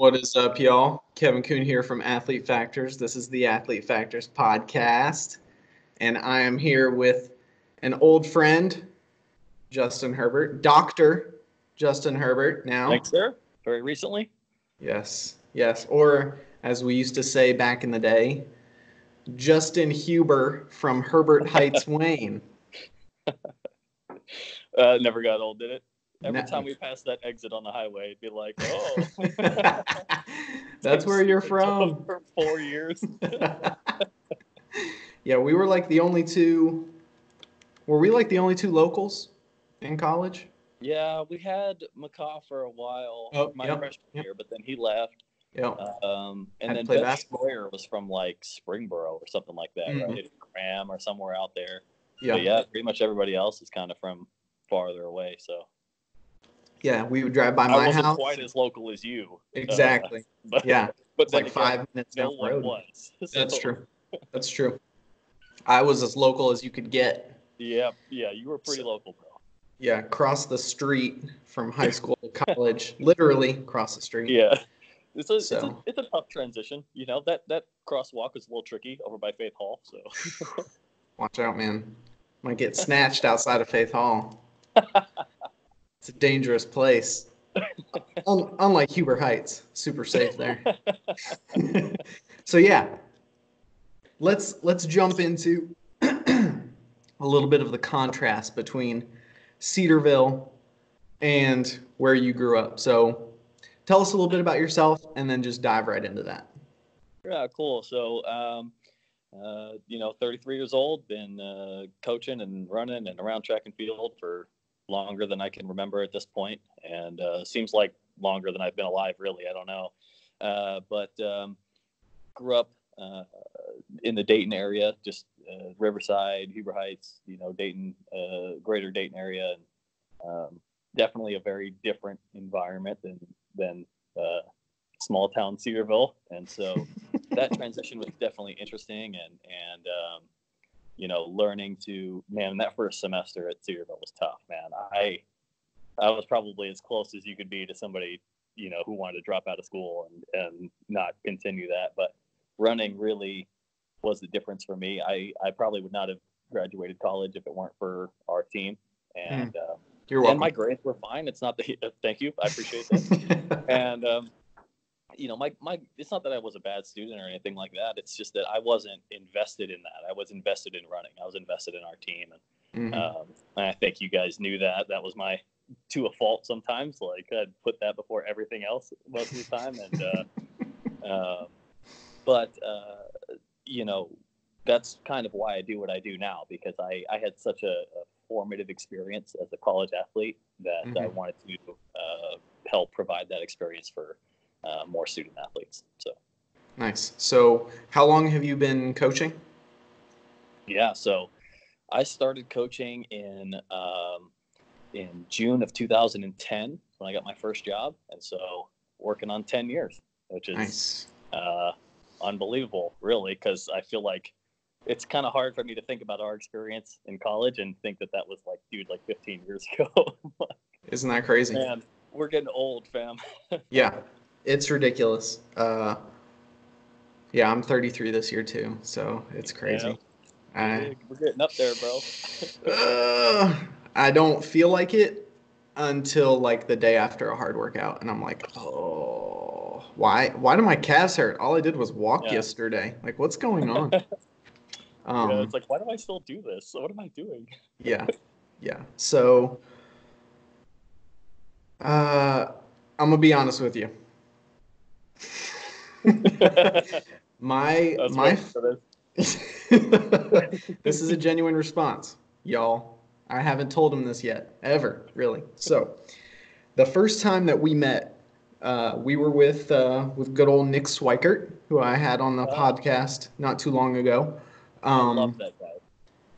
What is up, y'all? Kevin Kuhn here from Athlete Factors. This is the Athlete Factors podcast, and I am here with an old friend, Justin Herbert, Dr. Justin Herbert now. Thanks, sir. Very recently. Yes. Or as we used to say back in the day, Justin Huber from Herbert Heights, Wayne. Never got old, did it? Every time we passed that exit on the highway, it'd be like, oh. That's where you're from. For 4 years. Yeah, we were like the only two. Were we like the only two locals in college? Yeah, we had McCaw for a while freshman year, but then he left. Yeah. And then Ben Boyer was from like Springboro or something like that, right? Graham or somewhere out there. Yeah. But yeah, pretty much everybody else is kind of from farther away, so. Yeah, we would drive by my house. I wasn't quite as local as you. Exactly. But then like again, 5 minutes down the road. Was. That's true. That's true. I was as local as you could get. Yeah, you were pretty local, bro. Yeah, across the street from high school to college, literally across the street. Yeah, it's a tough transition. You know, that crosswalk is a little tricky over by Faith Hall. So watch out, man. Might get snatched outside of Faith Hall. It's a dangerous place. Unlike Huber Heights, super safe there. So yeah, let's jump into a little bit of the contrast between Cedarville and where you grew up. So tell us a little bit about yourself and then just dive right into that. Yeah, cool. So 33 years old, been coaching and running and around track and field for longer than I can remember at this point, and seems like longer than I've been alive, really. I don't know. But grew up in the Dayton area, just Riverside, Huber Heights, Dayton, greater Dayton area, and definitely a very different environment than small town Cedarville. And so that transition was definitely interesting, and learning to, man, that first semester at Cedarville was tough, man. I was probably as close as you could be to somebody, who wanted to drop out of school and not continue that. But running really was the difference for me. I probably would not have graduated college if it weren't for our team. And you're welcome. And my grades were fine. It's not thank you. I appreciate that. And my it's not that I was a bad student or anything like that. It's just that I wasn't invested in that. I was invested in running. I was invested in our team, and I think you guys knew that. That was to a fault sometimes. Like, I'd put that before everything else most of the time, and that's kind of why I do what I do now, because I had such a formative experience as a college athlete that I wanted to help provide that experience for more student athletes. So nice. So how long have you been coaching? Yeah, so I started coaching in June of 2010 when I got my first job, and so working on 10 years, which is nice. Unbelievable, really, because I feel like it's kind of hard for me to think about our experience in college and think that was like 15 years ago. Isn't that crazy? Man, we're getting old, fam. Yeah. It's ridiculous. I'm 33 this year too, so it's crazy. Yeah. We're getting up there, bro. I don't feel like it until like the day after a hard workout, and I'm like, oh, why do my calves hurt? All I did was walk yesterday. Like, what's going on? It's like, why do I still do this? What am I doing? Yeah. So, I'm gonna be honest with you. This is a genuine response, y'all. I haven't told him this yet, ever, really. So, the first time that we met, we were with good old Nick Swikert, who I had on the podcast not too long ago. I love that guy.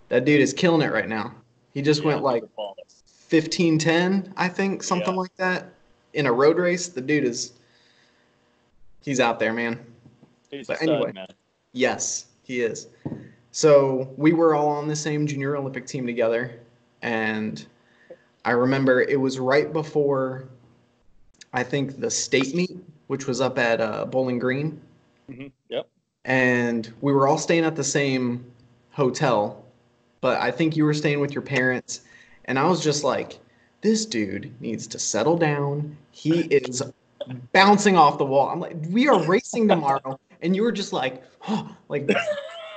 That dude is killing it right now. He just went like 15-10, I think, something like that, in a road race. The dude he's out there, man. He's a stud, man. Yes, he is. So we were all on the same junior Olympic team together, and I remember it was right before, I think, the state meet which was up at Bowling Green. Yep. And we were all staying at the same hotel, but I think you were staying with your parents. And I was just like, this dude needs to settle down. He is bouncing off the wall. I'm like, we are racing tomorrow. And you were just like, oh, like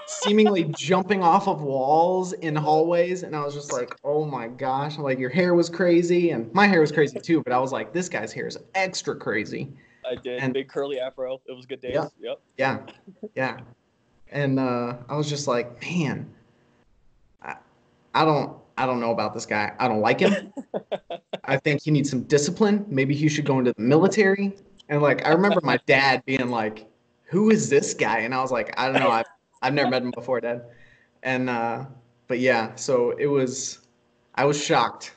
seemingly jumping off of walls in hallways. And I was just like, oh my gosh. Like your hair was crazy. And my hair was crazy too. But I was like, this guy's hair is extra crazy. I did. And Big curly afro. It was good days. yeah, Yep. yeah, yeah. And I was just like, man, I, I don't know about this guy. I don't like him. I think he needs some discipline. Maybe he should go into the military. And like I remember my dad being like, "Who is this guy?" And I was like, "I don't know. I've never met him before, Dad." And but yeah, so it was. I was shocked,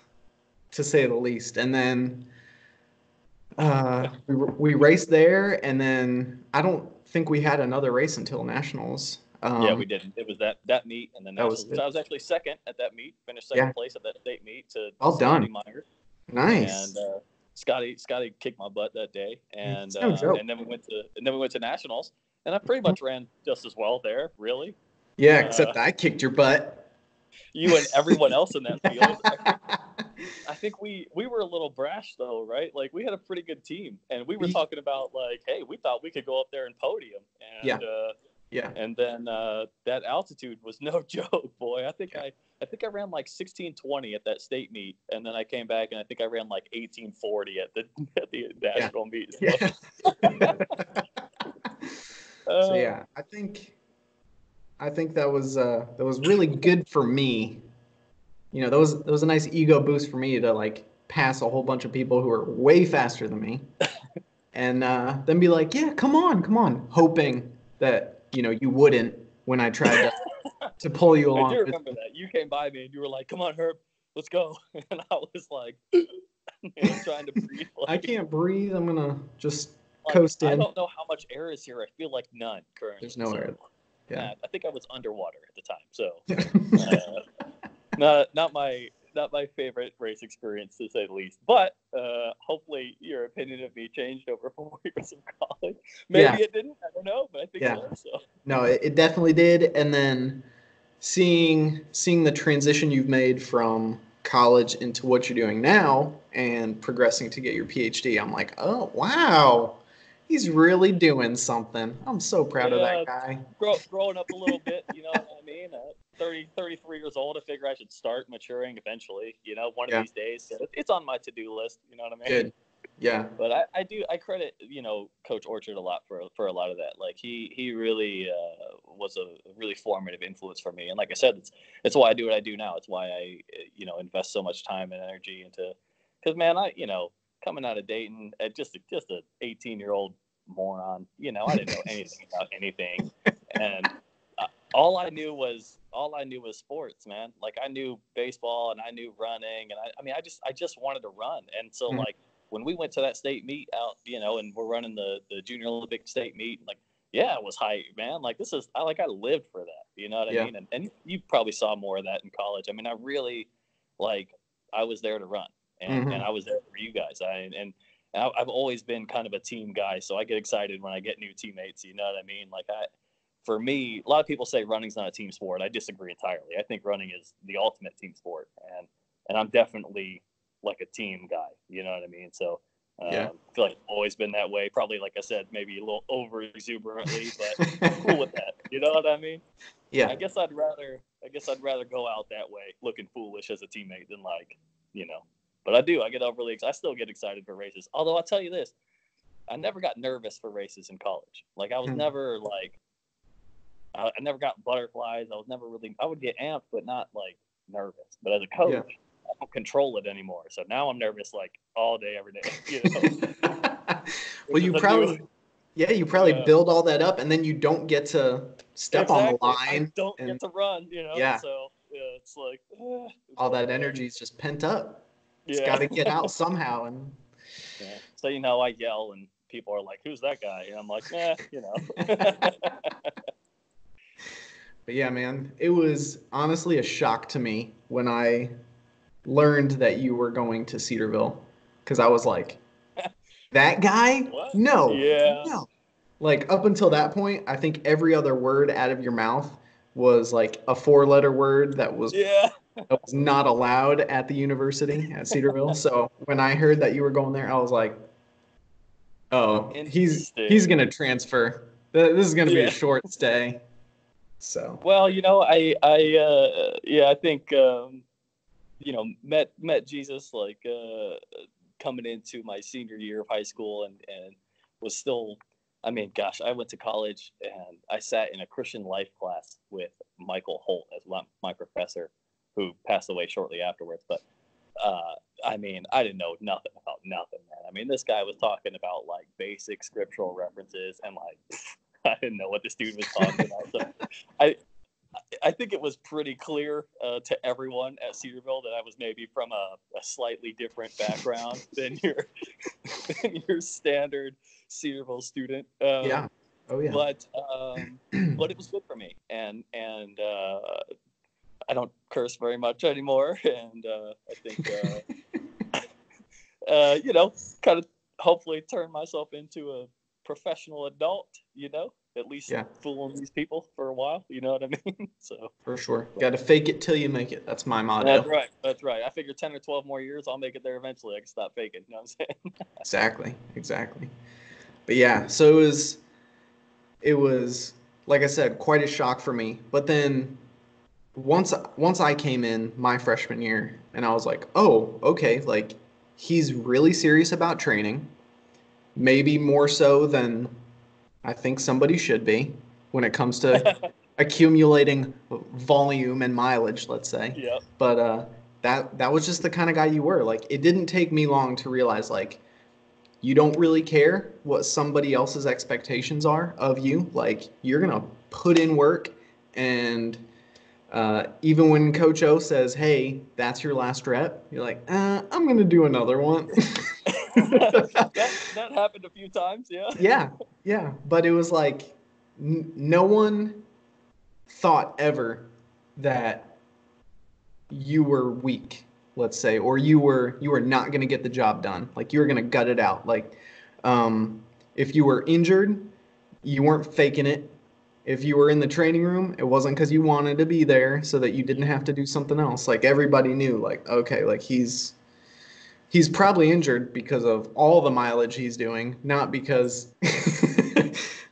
to say the least. And then we raced there, and then I don't think we had another race until nationals. Yeah, we didn't. It was that meet and then That was nationals. it. I was actually second at that meet. Finished Yeah. second place at that state meet to Well Scotty done. Meyer. Nice. And Scotty kicked my butt that day. And It's no joke. and then we went to nationals, and I pretty much ran just as well there. Really, Yeah, except I kicked your butt. you and everyone else in that field. I think we were a little brash though, right? Like we had a pretty good team, and we were talking about like, hey, we thought we could go up there and podium, and Yeah. Yeah. and then that altitude was no joke, boy. I think I ran like 16:20 at that state meet, and then I came back and I think I ran like 18:40 at the national meet. So. Yeah. So yeah, I think that was really good for me. You know, that was a nice ego boost for me to like pass a whole bunch of people who are way faster than me, and then be like, yeah, come on, hoping that you wouldn't when I tried to pull you along. I do remember that. You came by me and you were like, come on, Herb, let's go. And I was like, trying to breathe. Like, I can't breathe. I'm going to just coast in. I don't know how much air is here. I feel like none currently. There's no air. Yeah. I think I was underwater at the time. So not my favorite race experience, to say the least. But hopefully your opinion of me changed over 4 years of college. Maybe it didn't. I don't know, but I think so. No, it definitely did. And then seeing the transition you've made from college into what you're doing now and progressing to get your PhD, I'm like, oh wow, he's really doing something. I'm so proud of that guy. Growing up a little bit, you know what I mean? 33 years old, I figure I should start maturing eventually, one of these days. It's on my to-do list, you know what I mean? Good. Yeah. But I credit, Coach Orchard a lot for a lot of that. Like he really was a really formative influence for me. And like I said, it's why I do what I do now. It's why I, invest so much time and energy into, because man, coming out of Dayton, just a 18-year-old moron, I didn't know anything about anything. And all I knew was sports, man. Like I knew baseball and I knew running, and I just wanted to run. And so like when we went to that state meet out, and we're running the Junior Olympic state meet, like, yeah, it was hype, man. Like I lived for that, you know what I mean? And you probably saw more of that in college. I mean, I really I was there to run, and I was there for you guys. I've always been kind of a team guy, so I get excited when I get new teammates. You know what I mean? For me, a lot of people say running's not a team sport. I disagree entirely. I think running is the ultimate team sport, and I'm definitely like a team guy. You know what I mean? So I feel like I've always been that way. Probably, like I said, maybe a little over exuberantly, but cool with that. You know what I mean? Yeah. I guess I'd rather go out that way, looking foolish as a teammate, than But I do. I still get excited for races. Although I'll tell you this, I never got nervous for races in college. Like I was never I never got butterflies. I would get amped, but not nervous. But as a coach, I don't control it anymore. So now I'm nervous all day, every day. Well, you probably build all that up, and then you don't get to step on the line. I don't get to run, Yeah. So it's like all that energy is just pent up. It's got to get out somehow. And so I yell, and people are like, "Who's that guy?" And I'm like, But yeah, man, it was honestly a shock to me when I learned that you were going to Cedarville, because I was like, That guy? What? No, Yeah. no. Like up until that point, I think every other word out of your mouth was like a four-letter word Yeah. that was not allowed at the university at Cedarville. So when I heard that you were going there, I was like, oh, he's Interesting. gonna transfer. This is gonna be a Yeah. short stay. So Well, I think met Jesus like coming into my senior year of high school, and was still. I mean, gosh, I went to college and I sat in a Christian life class with Michael Holt as my professor, who passed away shortly afterwards. But I mean, I didn't know nothing about nothing, man. I mean, this guy was talking about like basic scriptural references, and like I didn't know what this dude was talking about. So I I think it was pretty clear to everyone at Cedarville that I was maybe from a slightly different background than your than your standard Cedarville student. yeah. Oh yeah. But it was good for me, and I don't curse very much anymore, and I think kind of hopefully turn myself into a professional adult. At least Yeah, fooling these people for a while. You know what I mean? So. for sure. Got to fake it till you make it. That's my That's motto. right. That's right. I figure 10 or 12 more years, I'll make it there eventually. I can stop faking. You know what I'm saying? Exactly. Exactly. But yeah, so it was like I said, quite a shock for me. But then once I came in my freshman year and I was like, "Oh, okay, like he's really serious about training, maybe more so than I think somebody should be when it comes to accumulating volume and mileage, let's say." Yep. But that was just the kind of guy you were. Like it didn't take me long to realize like you don't really care what somebody else's expectations are of you. Like you're gonna put in work, and even when Coach O says, "Hey, that's your last rep," you're like, "I'm gonna do another one." that happened a few times. Yeah. Yeah, yeah, but it was like no one thought ever that you were weak, let's say, or you were not going to get the job done. Like you were going to gut it out. Like if you were injured, you weren't faking it. If you were in the training room, it wasn't because you wanted to be there so that you didn't have to do something else. Like everybody knew, like okay, like he's probably injured because of all the mileage he's doing, not because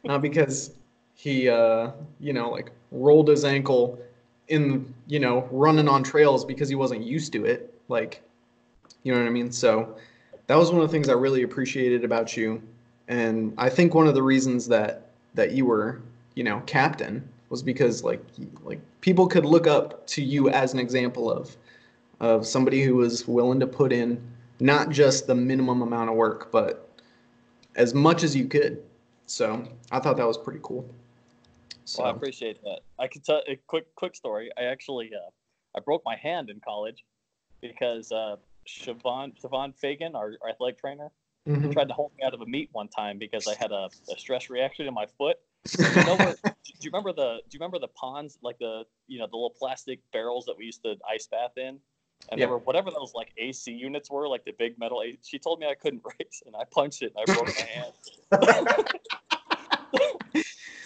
not because he like rolled his ankle in running on trails because he wasn't used to it. Like you know what I mean? So that was one of the things I really appreciated about you, and I think one of the reasons that you were captain was because like people could look up to you as an example of somebody who was willing to put in not just the minimum amount of work, but as much as you could. So I thought that was pretty cool. Well, I So appreciate that. I could tell a quick story. I actually I broke my hand in college because Siobhan Fagan, our athletic trainer, mhm. tried to hold me out of a meet one time because I had a stress reaction in my foot. And you know where? Do you remember the ponds, like the little plastic barrels that we used to ice bath in? And there Yeah. were whatever those like AC units were, like the big metal. She told me I couldn't race, and I punched it and I broke my hand.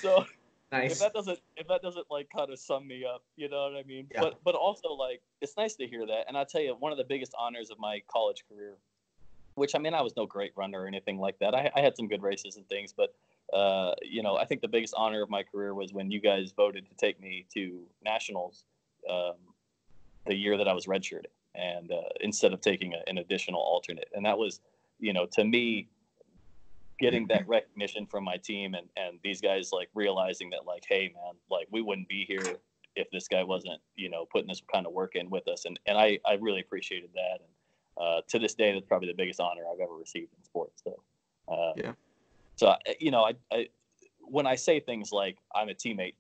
So Nice. if that doesn't like kind of sum me up, you know what I mean? Yeah. But also like it's nice to hear that. And I'll tell you, one of the biggest honors of my college career, which I mean I was no great runner or anything like that. I had some good races and things, but I think the biggest honor of my career was when you guys voted to take me to nationals um, the year that I was redshirted, and instead of taking an additional alternate, and that was, to me, getting that recognition from my team, and these guys like realizing that like, hey man, like we wouldn't be here if this guy wasn't putting this kind of work in with us, and I really appreciated that, and to this day that's probably the biggest honor I've ever received in sports. So Yeah. so I when I say things like I'm a teammate,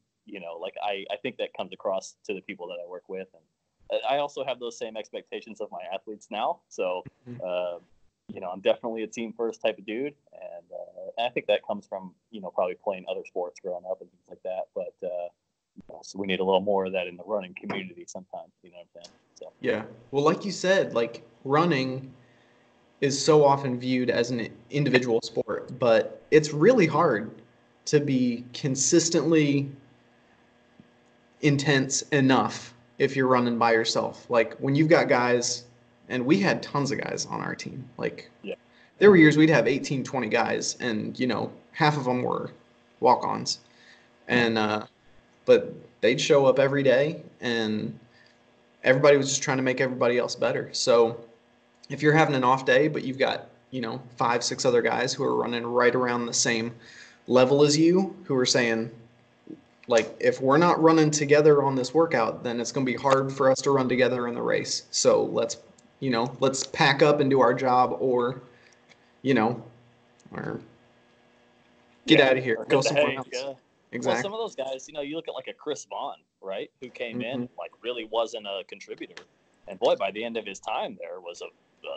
like I think that comes across to the people that I work with, and I also have those same expectations of my athletes now. So Mhm. I'm definitely a team first type of dude, and I think that comes from probably playing other sports growing up and things like that. But so we need a little more of that in the running community sometimes. You know what I'm saying? So Yeah. Well, like you said, like running, is so often viewed as an individual sport, but it's really hard to be consistently intense enough if you're running by yourself. Like when you've got guys, and we had tons of guys on our team. Like Yeah. there were years we'd have 18, 20 guys, and half of them were walk-ons. And but they'd show up every day, and everybody was just trying to make everybody else better. So if you're having an off day, but you've got 5, 6 other guys who are running right around the same level as you, who are saying, like, if we're not running together on this workout, then it's going to be hard for us to run together in the race. So let's pack up and do our job, or or get out of here, go somewhere else. Yeah. Exactly. Well, some of those guys, you look at like a Chris Vaughn, right, who came in like really wasn't a contributor, and boy, by the end of his time there was a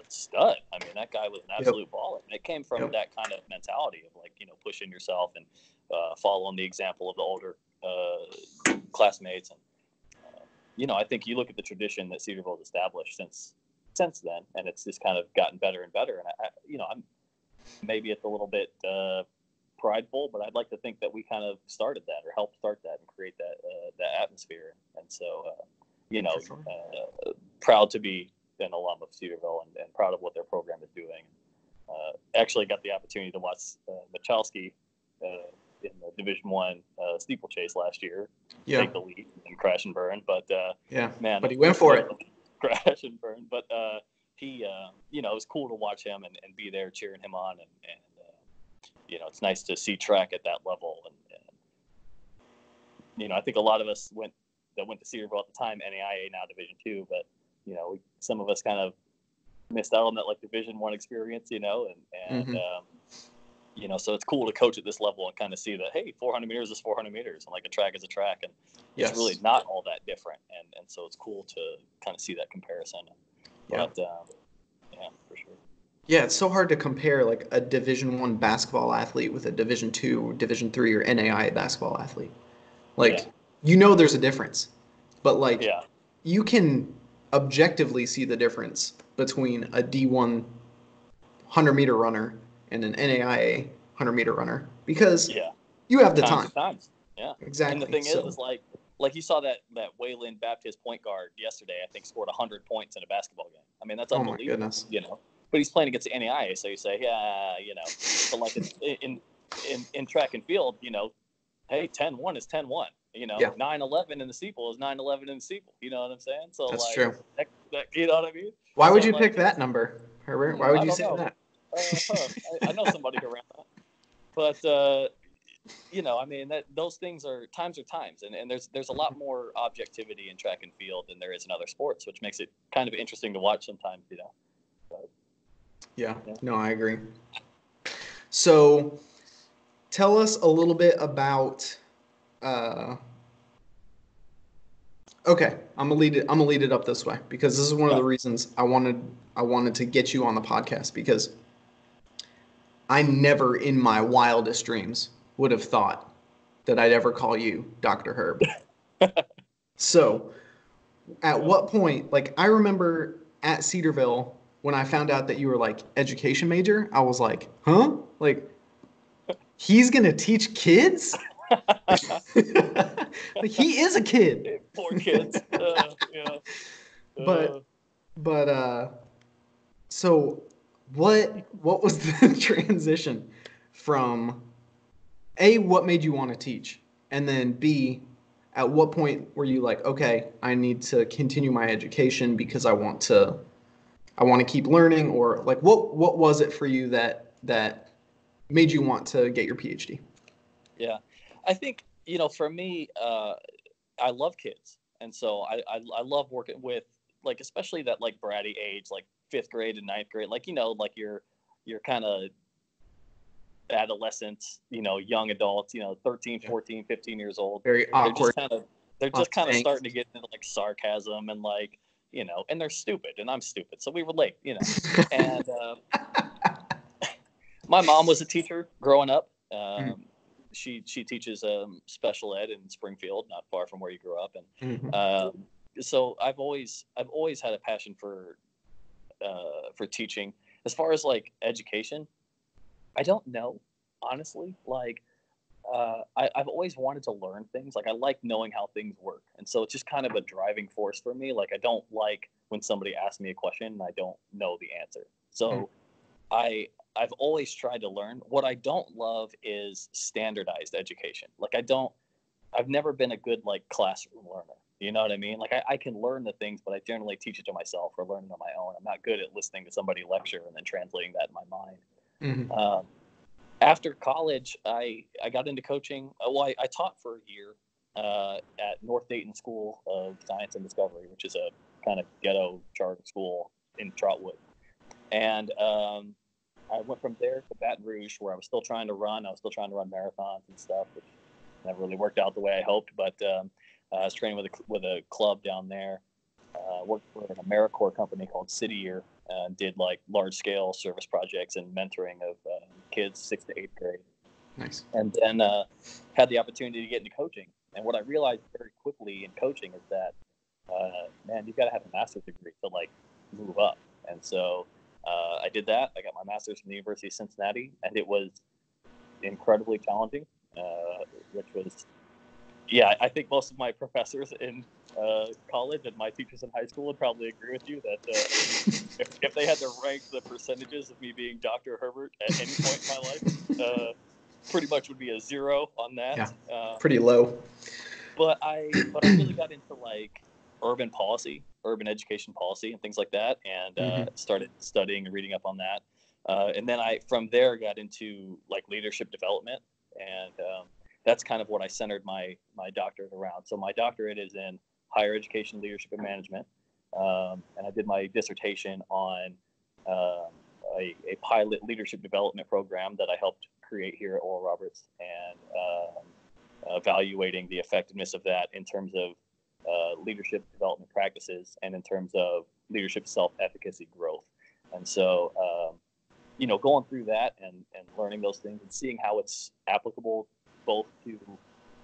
stud. I mean, that guy was an absolute baller. And it came from that kind of mentality of like pushing yourself and following the example of the older classmates. And I think you look at the tradition that Cedarville's established since then, and it's just kind of gotten better and better. And I'm maybe it's a little bit prideful, but I'd like to think that we kind of started that or helped start that and create that atmosphere. And so, sure. Proud to be an alum of Cedarville and proud of what their program is doing. Actually got the opportunity to watch Michalski in the Division I steeplechase last year, take the lead and crash and burn. But man, but he went for it. Crash and burn. But he, it was cool to watch him and be there cheering him on. And it's nice to see track at that level. And I think a lot of us went to Cedarville at the time, NAIA, now Division II, but some of us kind of missed out on that like Division I experience, so it's cool to coach at this level and kind of see that, hey, 400 meters is 400 meters, and like a track is a track, and it's really not all that different, and so it's cool to kind of see that comparison. But for sure. Yeah, it's so hard to compare like a Division I basketball athlete with a Division II, Division III, or NAIA basketball athlete. Like, there's a difference, but like you can objectively see the difference between a D1 100-meter runner and an NAIA 100-meter runner because you have the time. Yeah, exactly. And the thing is like you saw that Waylon Baptist point guard yesterday, I think scored 100 points in a basketball game. I mean, that's unbelievable. Oh my goodness. But he's playing against the NAIA, so you say, but like in track and field, hey, 10-1 is 10-1. 9-11 in the steeple is 9-11 in the steeple. You know what I'm saying? So that's like, true. You know what I mean? Why would you pick that number, Herbert? Why would you say that? I know somebody around that. But I mean, those things are times, and there's a lot more objectivity in track and field than there is in other sports, which makes it kind of interesting to watch sometimes. But, no, I agree. So, tell us a little bit about. Okay, I'm gonna lead it up this way because this is one of the reasons I wanted to get you on the podcast, because I never in my wildest dreams would have thought that I'd ever call you Dr. Herb. So, at what point, like I remember at Cedarville when I found out that you were like education major, I was like, huh? Like, he's gonna teach kids? Like, he is a kid. Poor kids. So what was the transition from A, what made you want to teach, and then B, at what point were you like, okay, I need to continue my education because I want to keep learning, or like what was it for you that made you want to get your PhD? Yeah, I think for me, I love kids, and so I love working with, like, especially that like bratty age, like 5th grade and 9th grade, like like you're kind of adolescents, young adults, 13, 14, 15 years old. Very awkward. They're just kind of starting to get into like sarcasm and like, and they're stupid and I'm stupid. So we relate, and my mom was a teacher growing up. She teaches special ed in Springfield, not far from where you grew up. And so I've always had a passion for teaching. as far as like education, I don't know, honestly. Like, I've always wanted to learn things. Like, I like knowing how things work. And so it's just kind of a driving force for me. Like, I don't like when somebody asks me a question and I don't know the answer. So I've always tried to learn. What I don't love is standardized education. Like, I've never been a good like classroom learner. You know what I mean? Like, I can learn the things, but I generally teach it to myself or learn it on my own. I'm not good at listening to somebody lecture and then translating that in my mind. Mm-hmm. After college, I got into coaching. Well, I taught for a year at North Dayton School of Science and Discovery, which is a kind of ghetto charter school in Trotwood. And I went from there to Baton Rouge, where I was still trying to run. I was still trying to run marathons and stuff, which never really worked out the way I hoped. But I was training with a club down there. Worked for an AmeriCorps company called City Year, and did like large scale service projects and mentoring of kids 6th to 8th grade. Nice. And then had the opportunity to get into coaching. And what I realized very quickly in coaching is that, man, you've got to have a master's degree to like move up. And so I did that. I got my master's from the University of Cincinnati, and it was incredibly challenging, which was, yeah, I think most of my professors in college and my teachers in high school would probably agree with you that if they had to rank the percentages of me being Dr. Herbert at any point in my life, pretty much would be a 0 on that. Yeah, pretty low. But I really got into like urban policy, urban education policy, and things like that, and started studying and reading up on that. And then from there got into like leadership development, and that's kind of what I centered my doctorate around. So my doctorate is in higher education leadership and management, and I did my dissertation on a pilot leadership development program that I helped create here at Oral Roberts, and evaluating the effectiveness of that in terms of leadership development practices and in terms of leadership self-efficacy growth. And so, going through that and learning those things and seeing how it's applicable both to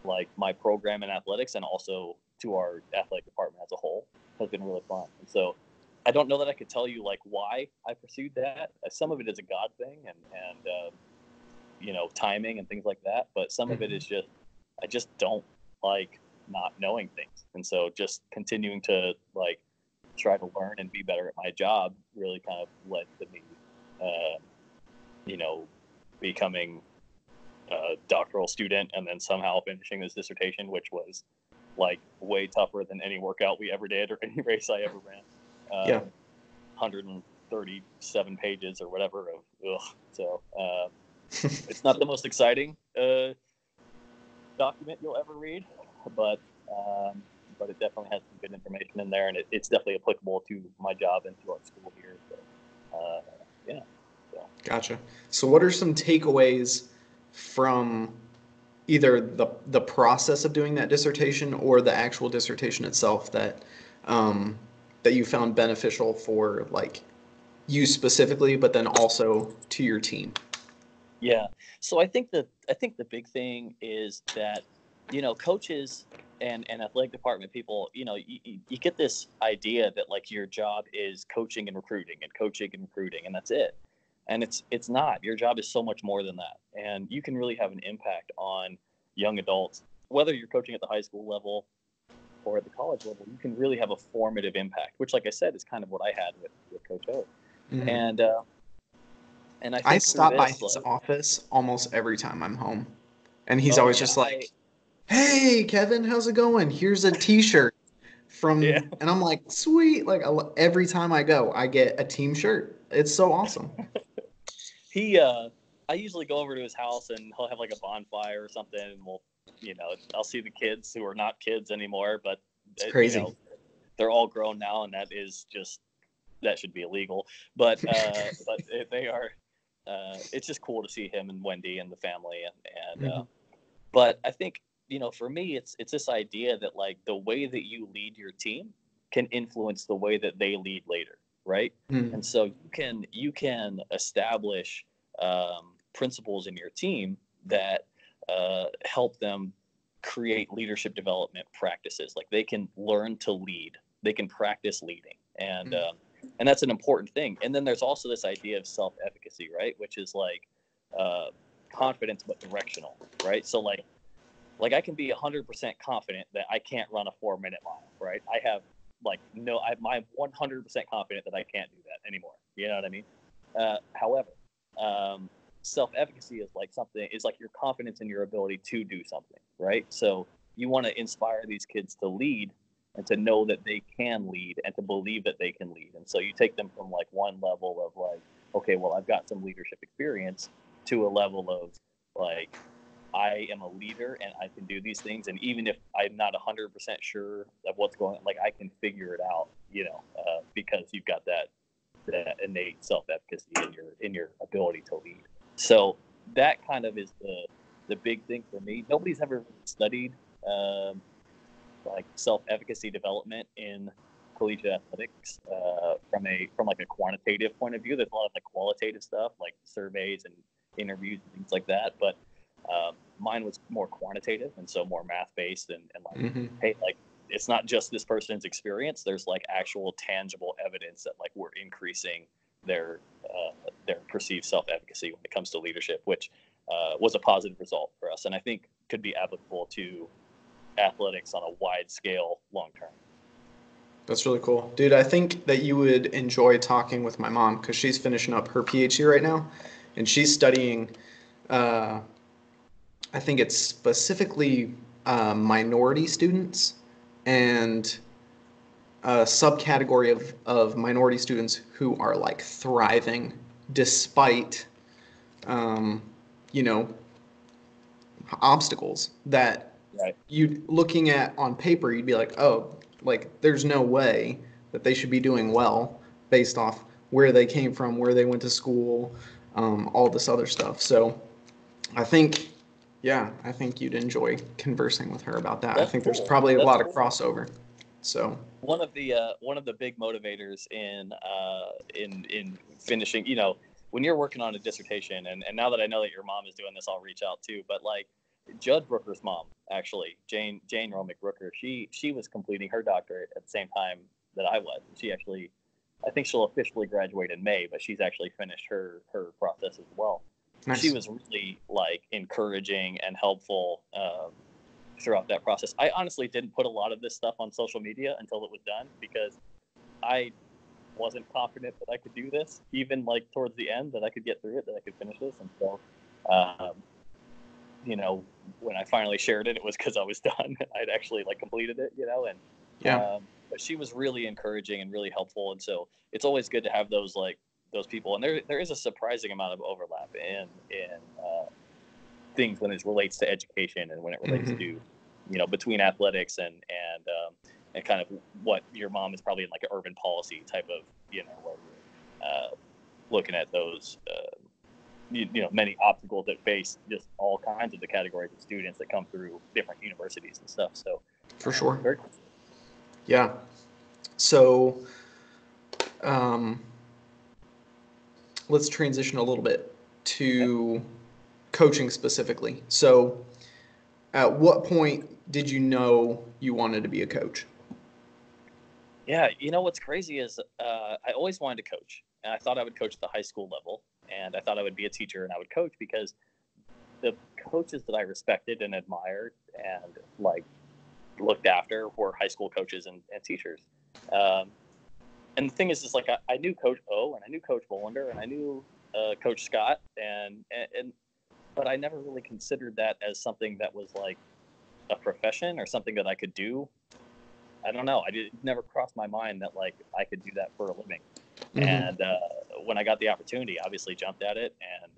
like my program in athletics and also to our athletic department as a whole has been really fun. And so I don't know that I could tell you like why I pursued that. Some of it is a God thing and timing and things like that. But some of it is just, I just don't like not knowing things. And so just continuing to like try to learn and be better at my job really kind of led to me, becoming a doctoral student and then somehow finishing this dissertation, which was like way tougher than any workout we ever did or any race I ever ran. 137 pages or whatever of, so it's not the most exciting document you'll ever read, but it definitely has some good information in there, and it's definitely applicable to my job and to our school here. So, yeah. So. Gotcha. So what are some takeaways from either the process of doing that dissertation or the actual dissertation itself that you found beneficial for like you specifically, but then also to your team? Yeah. So I think the big thing is that, coaches and athletic department people, you get this idea that like your job is coaching and recruiting, and that's it. And it's not. Your job is so much more than that. And you can really have an impact on young adults, whether you're coaching at the high school level or at the college level. You can really have a formative impact, which, like I said, is kind of what I had with Coach O. Mm-hmm. And I stop by his office almost every time I'm home, and he's always just like, "Hey, Kevin, how's it going? Here's a T-shirt from," and I'm like, "Sweet!" Like every time I go, I get a team shirt. It's so awesome. I usually go over to his house and he'll have like a bonfire or something, and I'll see the kids who are not kids anymore, but it's crazy. They're all grown now, and that should be illegal. But they are. It's just cool to see him and Wendy and the family, and but I think for me it's this idea that like the way that you lead your team can influence the way that they lead later, right? And so you can establish principles in your team that help them create leadership development practices. Like they can learn to lead, they can practice leading, and And that's an important thing. And then there's also this idea of self-efficacy, right? Which is like confidence but directional, right? So like I can be 100% confident that I can't run a 4-minute mile, right? I have I'm 100% confident that I can't do that anymore. You know what I mean? However, self-efficacy is like your confidence in your ability to do something, right? So you want to inspire these kids to lead and to know that they can lead and to believe that they can lead. And so you take them from like one level of like, okay, well, I've got some leadership experience to a level of like, I am a leader and I can do these things. And even if I'm not 100% sure of what's going on, like I can figure it out, because you've got that innate self-efficacy in your ability to lead. So that kind of is the big thing for me. Nobody's ever studied like self-efficacy development in collegiate athletics from like a quantitative point of view. There's a lot of like qualitative stuff like surveys and interviews and things like that, but mine was more quantitative and so more math-based and like, hey, like it's not just this person's experience. There's like actual tangible evidence that like we're increasing their perceived self-efficacy when it comes to leadership, which was a positive result for us, and I think could be applicable to athletics on a wide scale long term. That's really cool. Dude, I think that you would enjoy talking with my mom because she's finishing up her PhD right now, and she's studying I think it's specifically minority students and a subcategory of minority students who are like thriving despite, obstacles that you looking at on paper, you'd be like, oh, like there's no way that they should be doing well based off where they came from, where they went to school, all this other stuff. So I think you'd enjoy conversing with her about that. That's I think cool. There's probably a That's lot cool. of crossover. So one of the big motivators in finishing, when you're working on a dissertation, and now that I know that your mom is doing this, I'll reach out too. But like Judd Brooker's mom, actually, Jane Romick Brooker, she was completing her doctorate at the same time that I was. She actually, I think she'll officially graduate in May, but she's actually finished her process as well. Nice. She was really like encouraging and helpful throughout that process. I honestly didn't put a lot of this stuff on social media until it was done because I wasn't confident that I could do this, even like towards the end, that I could get through it, that I could finish this. And so, when I finally shared it, it was because I was done. I'd actually like completed it, but she was really encouraging and really helpful. And so it's always good to have those people. And there is a surprising amount of overlap in things when it relates to education and when it relates to, between athletics and kind of what your mom is probably in like an urban policy type of, where we're looking at those, many obstacles that face just all kinds of the categories of students that come through different universities and stuff. So for sure. Very cool. Yeah. So, let's transition a little bit to coaching specifically. So at what point did you know you wanted to be a coach? Yeah, what's crazy is I always wanted to coach, and I thought I would coach at the high school level, and I thought I would be a teacher and I would coach because the coaches that I respected and admired and like looked after were high school coaches and teachers. And the thing is like I knew Coach O and I knew Coach Bolander and I knew Coach Scott but I never really considered that as something that was like a profession or something that I could do. I don't know. It never crossed my mind that like I could do that for a living. And when I got the opportunity, obviously jumped at it. And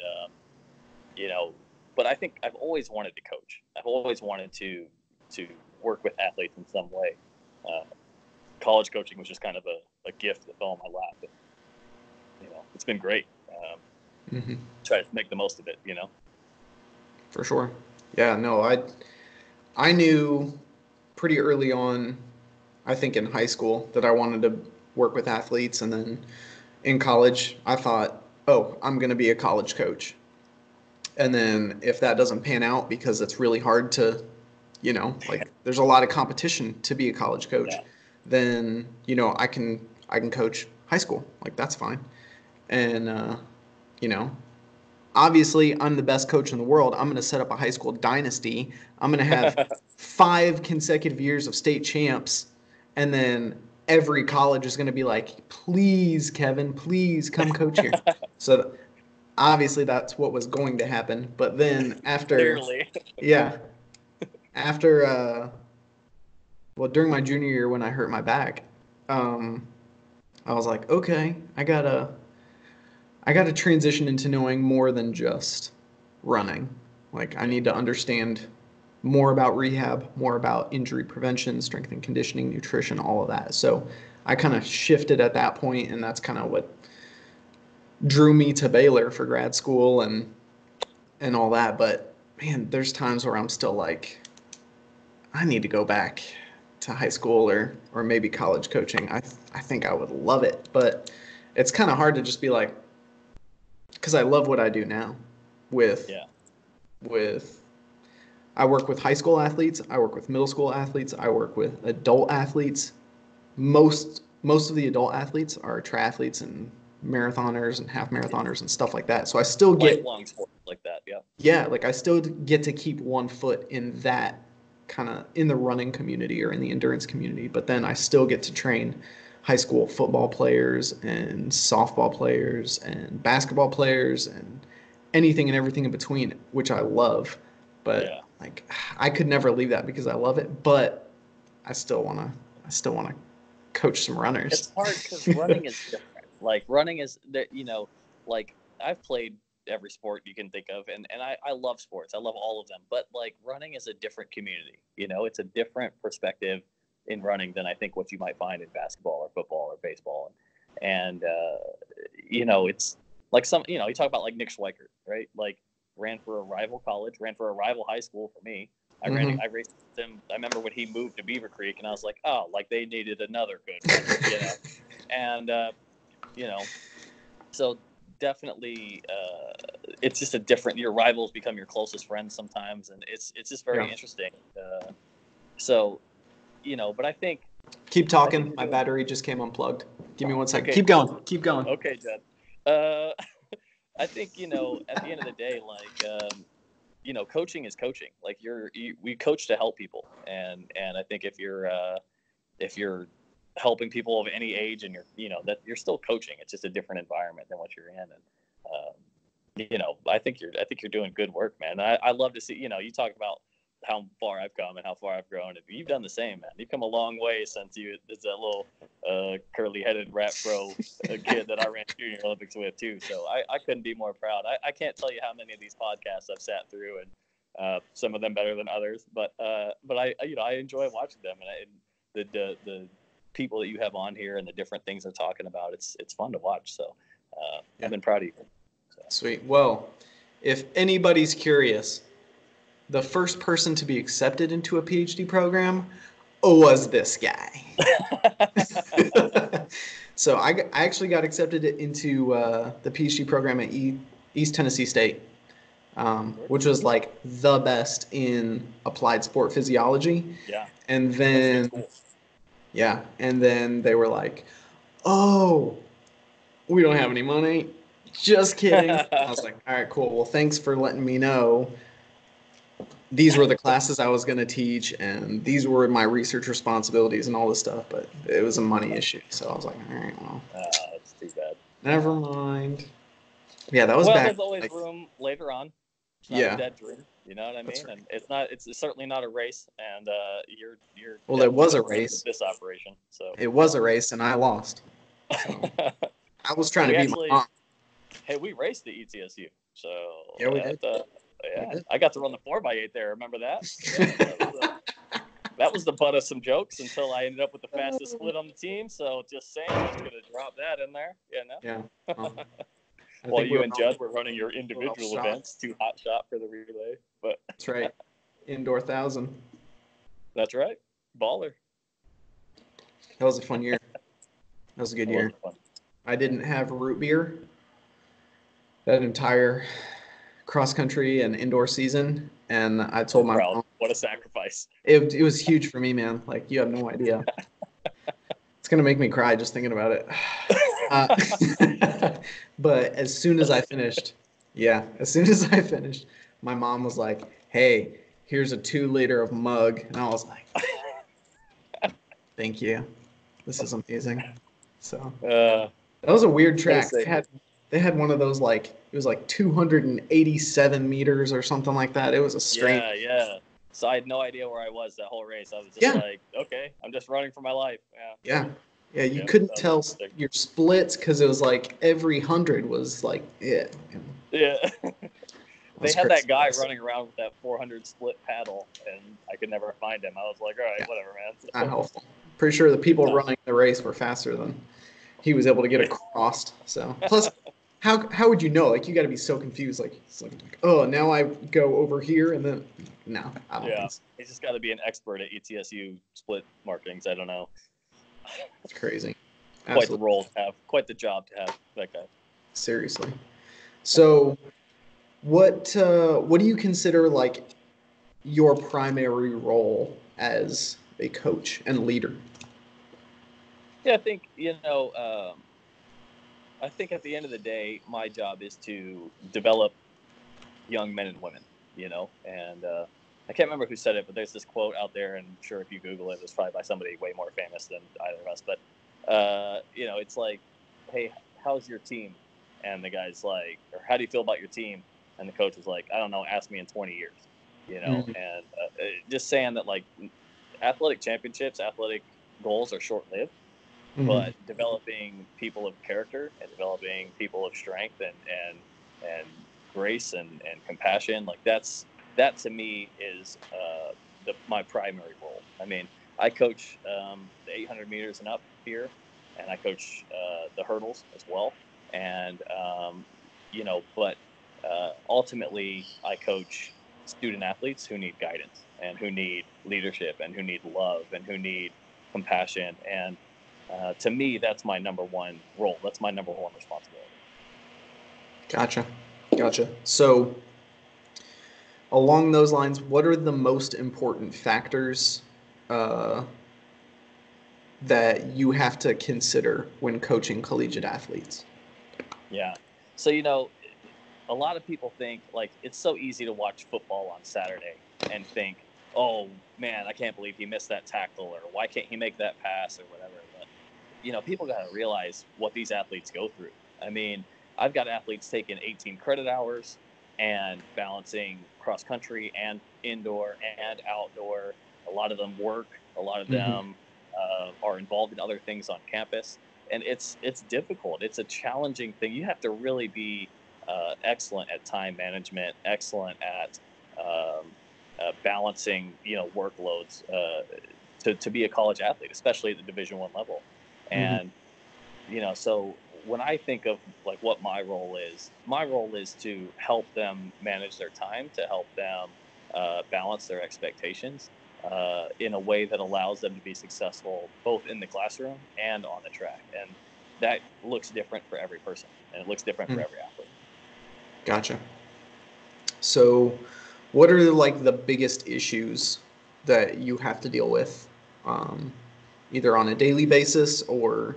but I think I've always wanted to coach. I've always wanted to work with athletes in some way. College coaching was just kind of a gift that fell in my lap. And, it's been great. Try to make the most of it. For sure. Yeah. No. I knew pretty early on, I think in high school, that I wanted to work with athletes, and then in college, I thought, oh, I'm going to be a college coach. And then if that doesn't pan out because it's really hard to, there's a lot of competition to be a college coach, then, I can coach high school. Like, that's fine. And, you know, obviously I'm the best coach in the world. I'm going to set up a high school dynasty. I'm going to have 5 consecutive years of state champs. And then every college is going to be like, please, Kevin, please come coach here. So obviously that's what was going to happen. But then after, Clearly. yeah, after, well, during my junior year when I hurt my back, I was like, okay, I gotta transition into knowing more than just running. Like, I need to understand more about rehab, more about injury prevention, strength and conditioning, nutrition, all of that. So I kind of shifted at that point, and that's kind of what drew me to Baylor for grad school and all that. But man, there's times where I'm still like, I need to go back to high school or maybe college coaching. I think I would love it, but it's kind of hard to just be like, because I love what I do now with I work with high school athletes, I work with middle school athletes, I work with adult athletes. Most of the adult athletes are triathletes and marathoners and half marathoners and stuff like that. So I still get lifelong sports like that. Yeah. Yeah, like I still get to keep one foot in that kind of in the running community or in the endurance community, but then I still get to train high school football players and softball players and basketball players and anything and everything in between, which I love. But like, I could never leave that because I love it, but I still want to coach some runners. It's hard because running is different. Like, running is that, like, I've played every sport you can think of, and I love sports. I love all of them, but like, running is a different community. It's a different perspective in running than I think what you might find in basketball or football or baseball. And it's like you talk about like Nick Schweikert, right? Like, ran for a rival college, ran for a rival high school for me. I raced him. I remember when he moved to Beaver Creek, and I was like, oh, like they needed another good one, and so definitely, it's just a different. Your rivals become your closest friends sometimes, and it's just very interesting. So, but I think. Keep talking. My battery just came unplugged. Give me 1 second. Okay. Keep going. Okay, Jed. I think, at the end of the day, like, coaching is coaching. Like, we coach to help people, and I think if you're helping people of any age, and that you're still coaching, it's just a different environment than what you're in. And I think you're doing good work, man. I love to see. You talk about how far I've come and how far I've grown. And you've done the same, man. You've come a long way since it's that little curly-headed rat pro kid that I ran Junior Olympics with too. So I couldn't be more proud. I can't tell you how many of these podcasts I've sat through, and some of them better than others. But I enjoy watching them, and the people that you have on here and the different things they're talking about. It's fun to watch. So I've been proud of you. So. Sweet. Well, if anybody's curious, the first person to be accepted into a PhD program was this guy. So I actually got accepted into the PhD program at East Tennessee State, which was like the best in applied sport physiology. Yeah. And then, and then they were like, "Oh, we don't have any money." Just kidding. I was like, "All right, cool. Well, thanks for letting me know. These were the classes I was going to teach, and these were my research responsibilities and all this stuff," but it was a money issue. So I was like, all right, well. That's too bad. Never mind. Yeah, that was back. There's always room later on. It's not a dead dream. You know what I mean? Right. And it's certainly not a race, and you're. Well, it was a race. This operation, so. It was a race, and I lost. So I was trying to beat my mom. Hey, we raced the ETSU, so. Yeah, we did. Yeah, I got to run the 4x8 there. Remember that? Yeah, that was the butt of some jokes until I ended up with the fastest split on the team. So just saying, I'm just going to drop that in there. Yeah. While you and Judd were running your individual events, too hot shot for the relay. But that's right. Indoor 1,000. That's right. Baller. That was a fun year. That was a good year. I didn't have root beer that entire cross-country and indoor season, and I told my mom. What a sacrifice. It was huge for me, man. Like, you have no idea. It's going to make me cry just thinking about it. Uh, but as soon as I finished, my mom was like, "Hey, here's a 2 liter of mug," and I was like, "Thank you. This is amazing." So that was a weird track. They had one of those, like, it was like 287 meters or something like that. It was a strange. Yeah. So I had no idea where I was that whole race. I was just Yeah. like, okay, I'm just running for my life. Yeah. Yeah, you couldn't tell your splits because it was like every 100 was like, yeah. Yeah. They had crazy. that guy running around with that 400 split paddle, and I could never find him. I was like, all right, whatever, man. Not helpful. Pretty sure the people running the race were faster than he was able to get across. So plus, how would you know? Like, you got to be so confused. Like, it's like, oh, now I go over here and then no, I don't think so. He's just got to be an expert at ETSU split markings. I don't know. It's crazy. Quite the role to have. Quite the job to have. That guy. Seriously. So, what do you consider like your primary role as a coach and leader? Yeah, I think I think at the end of the day, my job is to develop young men and women. And I can't remember who said it, but there's this quote out there, and I'm sure if you Google it, it's probably by somebody way more famous than either of us. But it's like, hey, how's your team? And the guy's like, or how do you feel about your team? And the coach is like, I don't know, ask me in 20 years. Mm-hmm. And just saying that, like, athletic championships, athletic goals are short-lived, but developing people of character and developing people of strength and grace and compassion, like that to me is my primary role. I mean, I coach the 800 meters and up here, and I coach the hurdles as well. And but ultimately, I coach student athletes who need guidance and who need leadership and who need love and who need compassion. And to me, that's my number one role. That's my number one responsibility. Gotcha. So, along those lines, what are the most important factors that you have to consider when coaching collegiate athletes? Yeah. So, a lot of people think, like, it's so easy to watch football on Saturday and think, oh, man, I can't believe he missed that tackle, or why can't he make that pass, or whatever. But, people got to realize what these athletes go through. I mean, I've got athletes taking 18 credit hours and balancing cross country and indoor and outdoor. A lot of them work. A lot of them are involved in other things on campus. And it's difficult. It's a challenging thing. You have to really be excellent at time management, excellent at balancing, workloads to be a college athlete, especially at the Division I level. And so when I think of, like, what my role is to help them manage their time, to help them balance their expectations in a way that allows them to be successful both in the classroom and on the track. And that looks different for every person, and it looks different for every athlete. Gotcha. So, what are like the biggest issues that you have to deal with, either on a daily basis or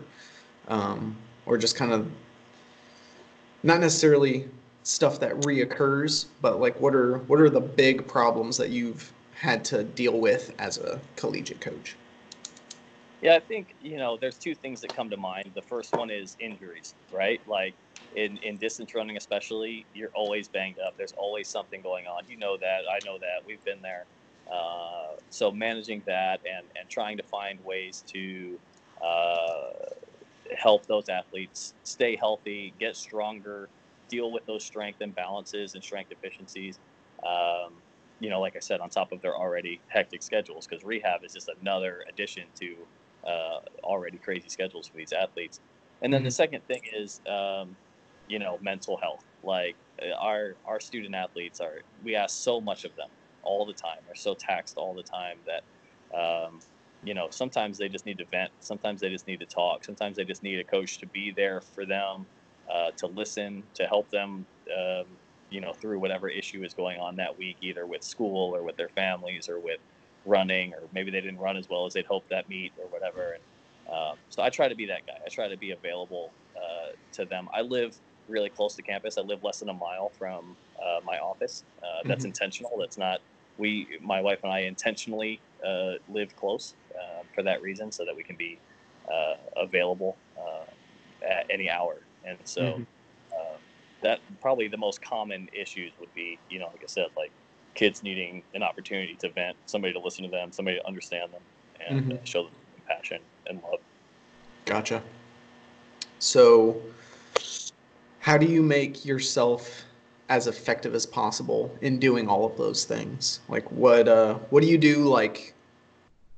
just kind of not necessarily stuff that reoccurs, but like what are the big problems that you've had to deal with as a collegiate coach? Yeah, I think, there's two things that come to mind. The first one is injuries, right? Like in distance running, especially, you're always banged up. There's always something going on. You know that. I know that. We've been there. So managing that and trying to find ways to help those athletes stay healthy, get stronger, deal with those strength imbalances and strength deficiencies. Like I said, on top of their already hectic schedules, because rehab is just another addition to already crazy schedules for these athletes. And then the second thing is, mental health. Like our student athletes we ask so much of them all the time. They're so taxed all the time that, sometimes they just need to vent. Sometimes they just need to talk. Sometimes they just need a coach to be there for them, to listen, to help them, through whatever issue is going on that week, either with school or with their families or with running, or maybe they didn't run as well as they'd hoped that meet or whatever. And so I try to be that guy. I try to be available to them. I live really close to campus. I live less than a mile from my office. That's intentional. That's not, my wife and I intentionally live close for that reason, so that we can be available at any hour. And so that probably the most common issues would be, like I said, like kids needing an opportunity to vent, somebody to listen to them, somebody to understand them, and show them compassion and love. Gotcha. So how do you make yourself as effective as possible in doing all of those things? Like what do you do, like,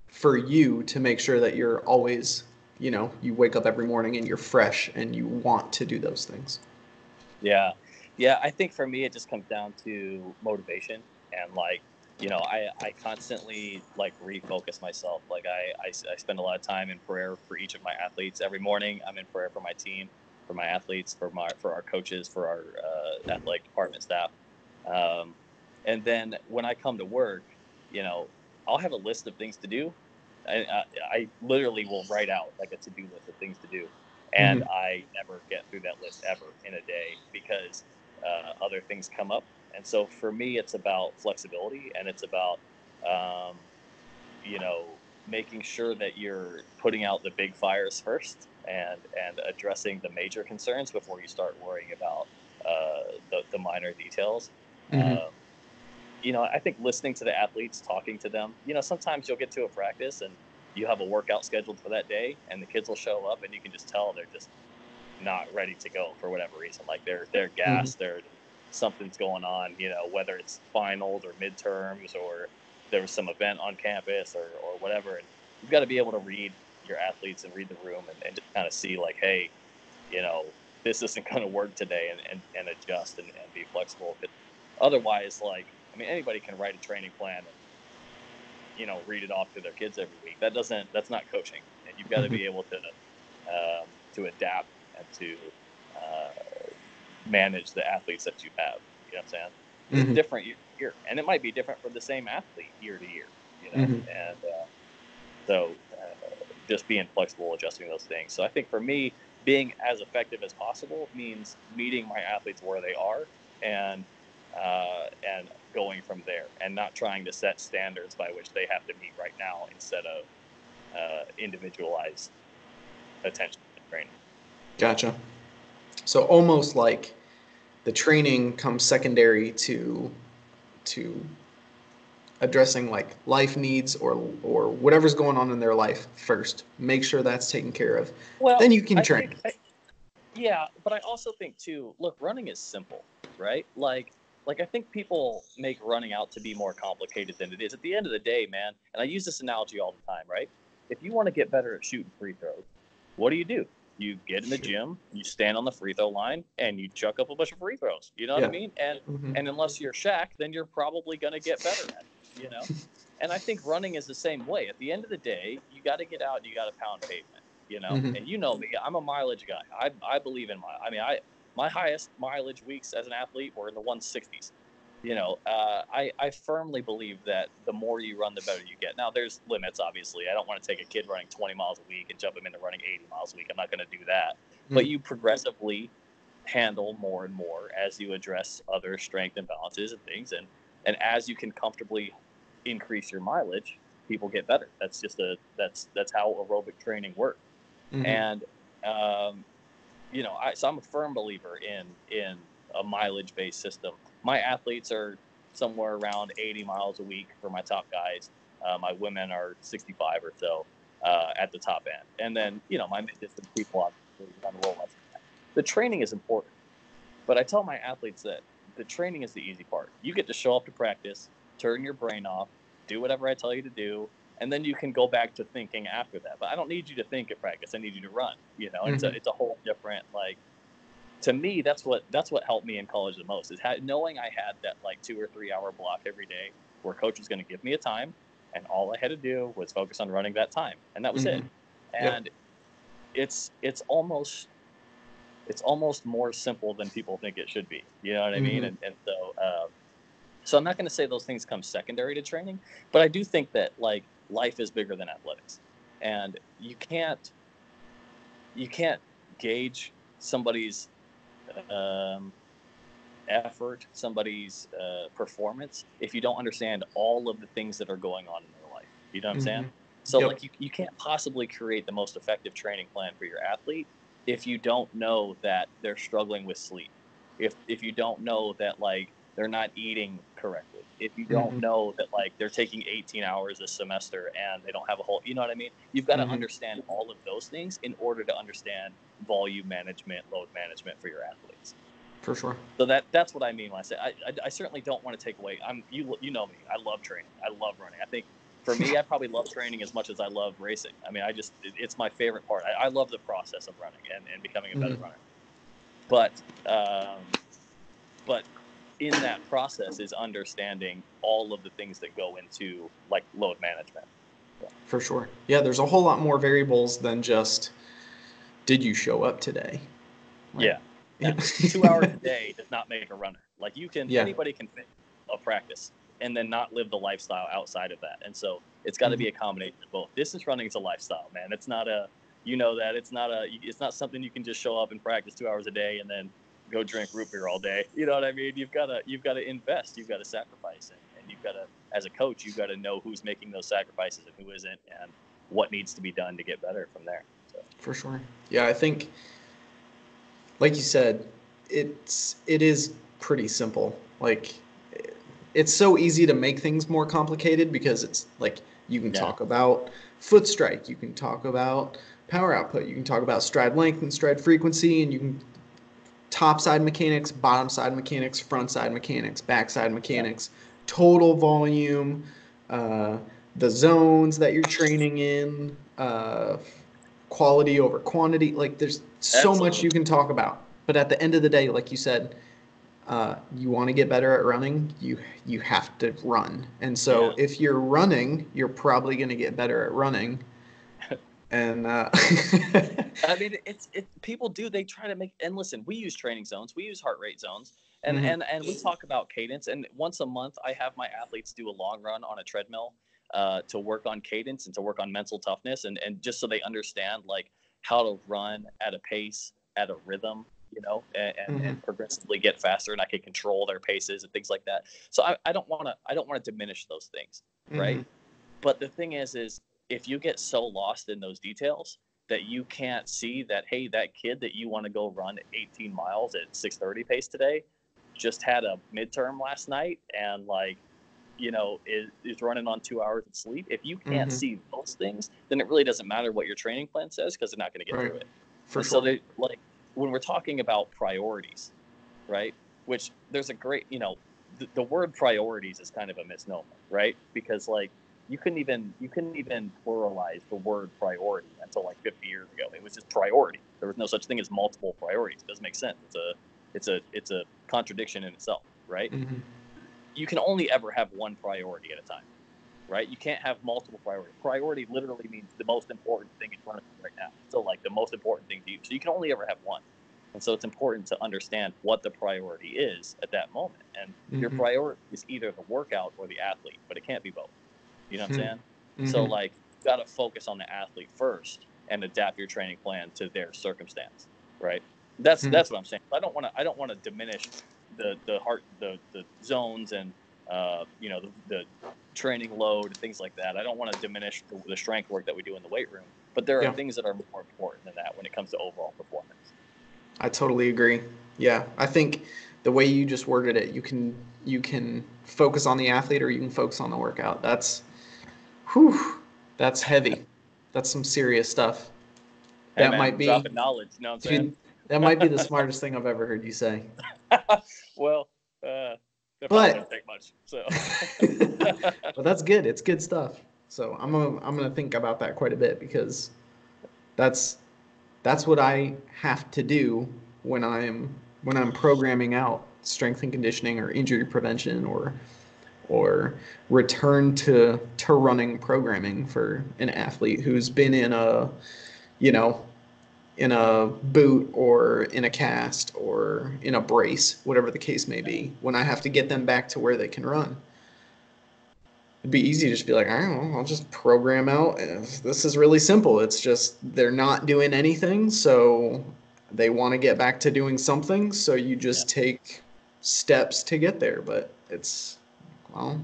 for you to make sure that you're always, you wake up every morning and you're fresh and you want to do those things? Yeah. I think for me, it just comes down to motivation and like, I constantly like refocus myself. Like I spend a lot of time in prayer for each of my athletes every morning. I'm in prayer for my team, for my athletes, for our coaches, for our athletic department staff. And then when I come to work, I'll have a list of things to do. I literally will write out like a to-do list of things to do. And I never get through that list ever in a day because other things come up. And so for me, it's about flexibility, and it's about, making sure that you're putting out the big fires first and addressing the major concerns before you start worrying about the minor details. I think listening to the athletes, talking to them, sometimes you'll get to a practice and you have a workout scheduled for that day and the kids will show up and you can just tell they're just not ready to go for whatever reason. Like they're gassed, something's going on, whether it's finals or midterms or there was some event on campus or whatever. And you've got to be able to read your athletes and read the room and just kind of see like, hey, this isn't going to work today, and adjust and be flexible. But otherwise, like, I mean, anybody can write a training plan and, read it off to their kids every week. That's not coaching. And you've got to be able to adapt and to manage the athletes that you have. You know what I'm saying? It's different year to year, and it might be different for the same athlete year to year. And so just being flexible, adjusting those things. So I think for me, being as effective as possible means meeting my athletes where they are and going from there, and not trying to set standards by which they have to meet right now instead of individualized attention and training. Gotcha. So almost like the training comes secondary to addressing like life needs or whatever's going on in their life first. Make sure that's taken care of. Well, then you can train. But I also think too, look, running is simple, right? Like I think people make running out to be more complicated than it is. At the end of the day, man, and I use this analogy all the time, right? If you want to get better at shooting free throws, what do? You get in the gym, you stand on the free throw line, and you chuck up a bunch of free throws. You know what I mean? And and unless you're Shaq, then you're probably going to get better at it, And I think running is the same way. At the end of the day, you got to get out and you got to pound pavement, And you know me, I'm a mileage guy. I believe in my highest mileage weeks as an athlete were in the 160s. I firmly believe that the more you run, the better you get. Now, there's limits, obviously. I don't want to take a kid running 20 miles a week and jump him into running 80 miles a week. I'm not going to do that. But you progressively handle more and more as you address other strength imbalances and things. And as you can comfortably increase your mileage, people get better. That's just that's how aerobic training works. And, so I'm a firm believer in a mileage-based system. My athletes are somewhere around 80 miles a week for my top guys. My women are 65 or so at the top end. And then, my mid-distance people obviously run a little less than that. The training is important. But I tell my athletes that the training is the easy part. You get to show up to practice, turn your brain off, do whatever I tell you to do, and then you can go back to thinking after that. But I don't need you to think at practice. I need you to run. It's a whole different, like, to me, that's what helped me in college the most is knowing I had that like 2 or 3 hour block every day where coach was going to give me a time, and all I had to do was focus on running that time, and that was it. And it's almost more simple than people think it should be. You know what I mean? And so I'm not going to say those things come secondary to training, but I do think that like life is bigger than athletics, and you can't gauge somebody's effort, somebody's performance, if you don't understand all of the things that are going on in their life. You know what I'm saying? So Yep. like you can't possibly create the most effective training plan for your athlete if you don't know that they're struggling with sleep. If you don't know that like they're not eating correctly. If you don't know that like they're taking 18 hours this semester and they don't have a whole, you know what I mean? You've got to understand all of those things in order to understand volume management, load management for your athletes. For sure. So that's what I mean when I say I certainly don't want to take away. You know me. I love training. I love running. I think for me, I probably love training as much as I love racing. I mean, it's my favorite part. I love the process of running and becoming a better runner. But in that process is understanding all of the things that go into like load management. For sure. Yeah, there's a whole lot more variables than just did you show up today? Like, yeah. 2 hours a day does not make a runner. Like anybody can fit a practice and then not live the lifestyle outside of that. And so it's got to be a combination of both. Distance running is a lifestyle, man. It's not it's not something you can just show up and practice 2 hours a day and then go drink root beer all day. You know what I mean? You've got to invest, you've got to sacrifice, and you've got to, as a coach, you've got to know who's making those sacrifices and who isn't, and what needs to be done to get better from there. So. For sure. Yeah, I think, like you said, it is pretty simple. Like, it's so easy to make things more complicated because it's like you can talk about foot strike, you can talk about power output, you can talk about stride length and stride frequency, and you can top side mechanics, bottom side mechanics, front side mechanics, back side mechanics, total volume, the zones that you're training in, quality over quantity. Like there's so much you can talk about. But at the end of the day, like you said, you want to get better at running, you have to run. And so if you're running, you're probably going to get better at running. And I mean, people do, they try to make, and listen, we use training zones, we use heart rate zones, and we talk about cadence. And once a month, I have my athletes do a long run on a treadmill to work on cadence and to work on mental toughness, and just so they understand like how to run at a pace, at a rhythm, you know, and progressively get faster, and I can control their paces and things like that. So I don't want to diminish those things, right? But the thing is if you get so lost in those details that you can't see that, hey, that kid that you want to go run 18 miles at 6:30 pace today just had a midterm last night and like, you know, is running on 2 hours of sleep. If you can't see those things, then it really doesn't matter what your training plan says, because they're not going to get through it. So they, like, when we're talking about priorities, right? Which there's a great, you know, the word priorities is kind of a misnomer, right? Because like, you couldn't even pluralize the word priority until like 50 years ago. It was just priority. There was no such thing as multiple priorities. It doesn't make sense. It's a contradiction in itself, right? You can only ever have one priority at a time, right? You can't have multiple priorities. Priority literally means the most important thing in front of you right now. So like the most important thing to you. So you can only ever have one. And so it's important to understand what the priority is at that moment. And your priority is either the workout or the athlete, but it can't be both. You know what I'm saying? So like, you got to focus on the athlete first and adapt your training plan to their circumstance, right? That's what I'm saying. I don't want to diminish the zones and you know, the training load and things like that. I don't want to diminish the strength work that we do in the weight room, but there are things that are more important than that when it comes to overall performance. I totally agree. Yeah, I think the way you just worded it, you can focus on the athlete or you can focus on the workout. That's heavy. That's some serious stuff. Hey, that man, might be dropping knowledge. You know what I'm saying? Dude, that might be the smartest thing I've ever heard you say. Well, that probably doesn't take much. So, but that's good. It's good stuff. So I'm gonna think about that quite a bit, because that's what I have to do when I'm programming out strength and conditioning or injury prevention or return to running programming for an athlete who's been in a, you know, in a boot or in a cast or in a brace, whatever the case may be, when I have to get them back to where they can run. It'd be easy to just be like, I don't know, I'll just program out. This is really simple. It's just they're not doing anything, so they want to get back to doing something, so you Yeah. just take steps to get there. But it's, well,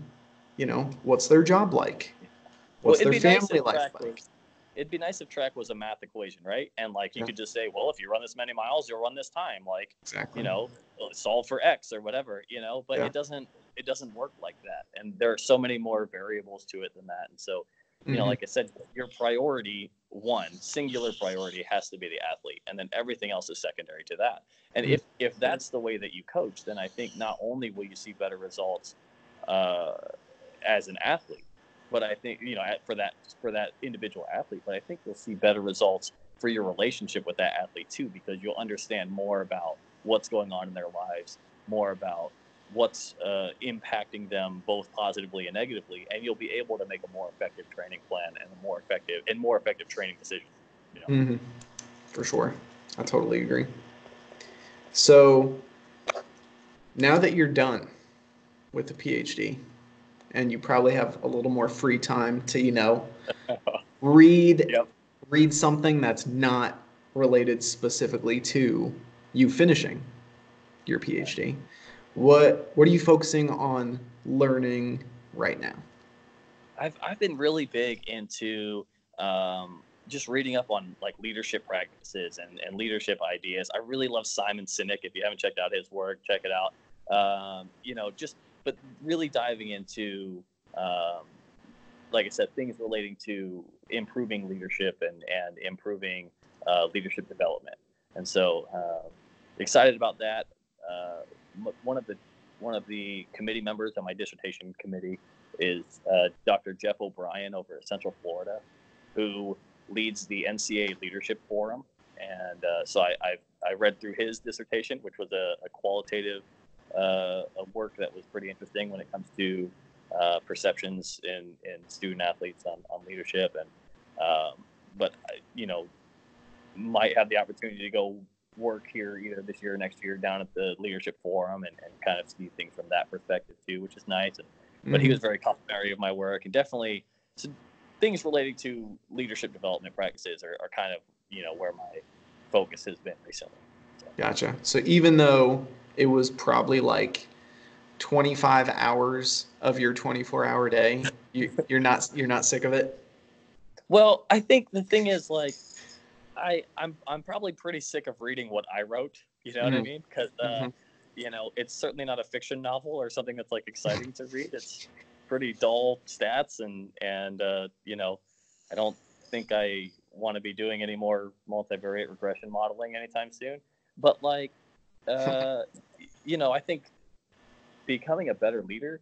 what's their job like? Well, What's their family life like? it'd be nice if track was a math equation, right? And like you Yeah, could just say, well, if you run this many miles, you'll run this time. Like, exactly. solve for X or whatever, but Yeah. it doesn't work like that. And there are so many more variables to it than that. And so, like I said, your singular priority has to be the athlete, and then everything else is secondary to that. And if that's the way that you coach, then I think not only will you see better results as an athlete, but I think for that individual athlete, but I think you'll see better results for your relationship with that athlete too, because you'll understand more about what's going on in their lives, more about what's impacting them both positively and negatively, and you'll be able to make a more effective training plan and a more effective training decision. For sure, I totally agree. So now that you're done with the PhD, and you probably have a little more free time to read Yep. read something that's not related specifically to you finishing your PhD. What are you focusing on learning right now? I've been really big into just reading up on like leadership practices and leadership ideas. I really love Simon Sinek. If you haven't checked out his work, check it out. But really diving into, like I said, things relating to improving leadership and improving leadership development. And so excited about that. One of the committee members on my dissertation committee is Dr. Jeff O'Brien over at Central Florida, who leads the NCAA Leadership Forum. And so I read through his dissertation, which was a qualitative a work that was pretty interesting when it comes to perceptions in student athletes on leadership. And but might have the opportunity to go work here either this year or next year down at the Leadership Forum and kind of see things from that perspective too, which is nice. But he was very complimentary of my work, and definitely things relating to leadership development practices are kind of where my focus has been recently. So. Gotcha. So even though it was probably like 25 hours of your 24-hour day, you're not sick of it? Well, I think the thing is, like, I'm probably pretty sick of reading what I wrote. You know what I mean? Because it's certainly not a fiction novel or something that's like exciting to read. It's pretty dull stats, and I don't think I want to be doing any more multivariate regression modeling anytime soon. But like, I think becoming a better leader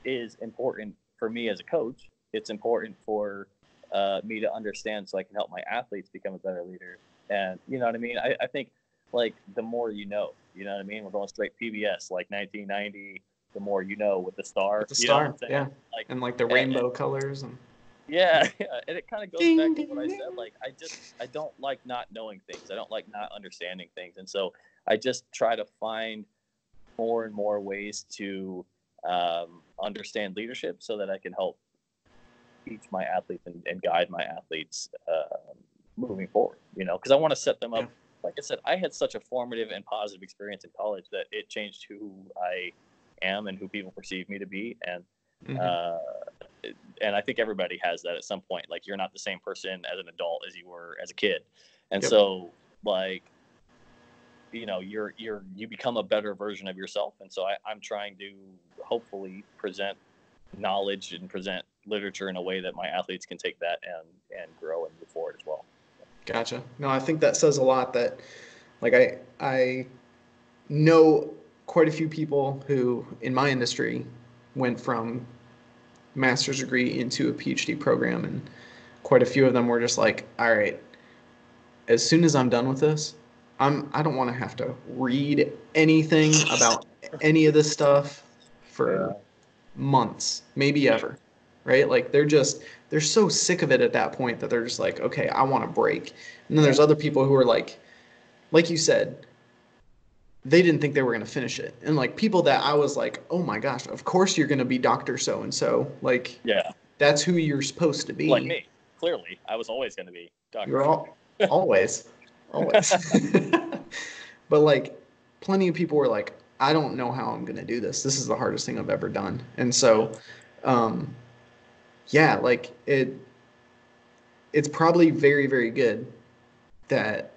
is important for me as a coach. It's important for me to understand so I can help my athletes become a better leader. And you know what I mean? I think like the more you know what I mean? We're going straight PBS, like 1990, the more you know with the star. With the star, yeah. Like, and like the rainbow colors. And yeah. And it kind of goes ding, back to ding, what I ding. said. Like, I don't like not knowing things. I don't like not understanding things. And so I just try to find more and more ways to understand leadership so that I can help teach my athletes and guide my athletes moving forward, because I want to set them up. Yeah. Like I said, I had such a formative and positive experience in college that it changed who I am and who people perceive me to be. And I think everybody has that at some point. Like, you're not the same person as an adult as you were as a kid. And so like, you become a better version of yourself. And so I'm trying to hopefully present knowledge and present literature in a way that my athletes can take that and grow and move forward as well. Gotcha. No, I think that says a lot. That like I know quite a few people who in my industry went from master's degree into a PhD program, and quite a few of them were just like, all right, as soon as I'm done with this, I don't want to have to read anything about any of this stuff for months, maybe ever, right? Like they're so sick of it at that point that they're just like, okay, I want a break. And then there's other people who are like you said, they didn't think they were going to finish it. And like people that I was like, oh my gosh, of course you're going to be Dr. So-and-so. Like, that's who you're supposed to be. Like me, clearly, I was always going to be Dr. You're always. But like plenty of people were like, I don't know how I'm gonna do this. This is the hardest thing I've ever done. And so, um, yeah, like it's probably very, very good that